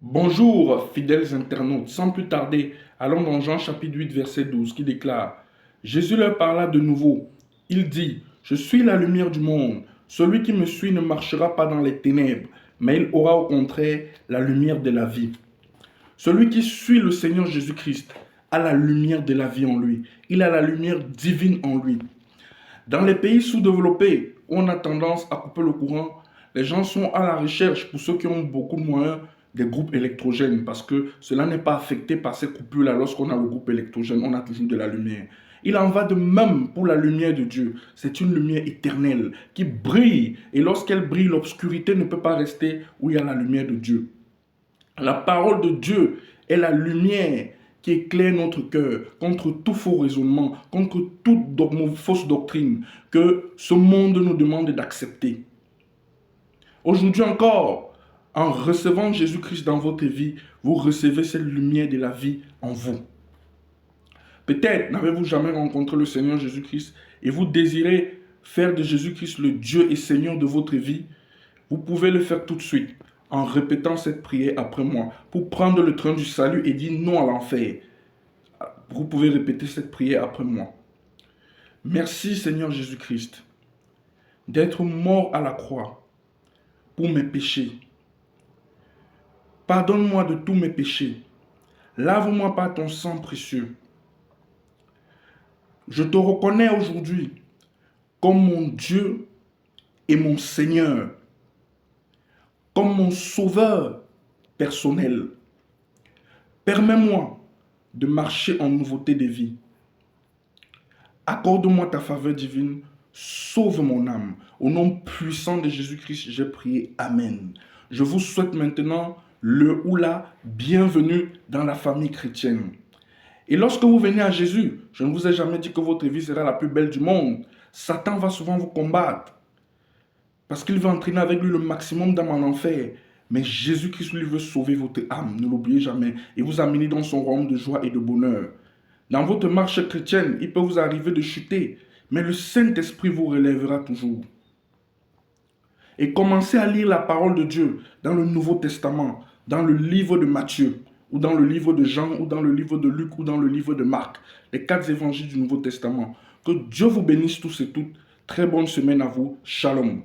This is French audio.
Bonjour, fidèles internautes. Sans plus tarder, allons dans Jean chapitre 8, verset 12, qui déclare: Jésus leur parla de nouveau. Il dit: Je suis la lumière du monde. Celui qui me suit ne marchera pas dans les ténèbres, mais il aura au contraire la lumière de la vie. Celui qui suit le Seigneur Jésus-Christ a la lumière de la vie en lui. Il a la lumière divine en lui. Dans les pays sous-développés, où on a tendance à couper le courant, les gens sont à la recherche, pour ceux qui ont beaucoup de moyens, des groupes électrogènes, parce que cela n'est pas affecté par ces coupures-là. Lorsqu'on a le groupe électrogène, on a toujours de la lumière. Il en va de même pour la lumière de Dieu. C'est une lumière éternelle qui brille, et lorsqu'elle brille, l'obscurité ne peut pas rester où il y a la lumière de Dieu. La parole de Dieu est la lumière qui éclaire notre cœur contre tout faux raisonnement, contre toute fausse doctrine que ce monde nous demande d'accepter. Aujourd'hui encore, en recevant Jésus-Christ dans votre vie, vous recevez cette lumière de la vie en vous. Peut-être n'avez-vous jamais rencontré le Seigneur Jésus-Christ et vous désirez faire de Jésus-Christ le Dieu et Seigneur de votre vie. Vous pouvez le faire tout de suite en répétant cette prière après moi pour prendre le train du salut et dire non à l'enfer. Vous pouvez répéter cette prière après moi. Merci Seigneur Jésus-Christ d'être mort à la croix pour mes péchés. Pardonne-moi de tous mes péchés. Lave-moi par ton sang précieux. Je te reconnais aujourd'hui comme mon Dieu et mon Seigneur, comme mon sauveur personnel. Permets-moi de marcher en nouveauté de vie. Accorde-moi ta faveur divine, sauve mon âme. Au nom puissant de Jésus-Christ, j'ai prié. Amen. Je vous souhaite maintenant le ou la bienvenue dans la famille chrétienne. Et lorsque vous venez à Jésus, je ne vous ai jamais dit que votre vie sera la plus belle du monde. Satan va souvent vous combattre parce qu'il veut entraîner avec lui le maximum d'âmes en enfer. Mais Jésus-Christ, lui, veut sauver votre âme. Ne l'oubliez jamais. Et vous amener dans son royaume de joie et de bonheur. Dans votre marche chrétienne, il peut vous arriver de chuter. Mais le Saint-Esprit vous relèvera toujours. Et commencez à lire la parole de Dieu dans le Nouveau Testament, dans le livre de Matthieu, ou dans le livre de Jean, ou dans le livre de Luc, ou dans le livre de Marc. Les 4 évangiles du Nouveau Testament. Que Dieu vous bénisse tous et toutes. Très bonne semaine à vous. Shalom.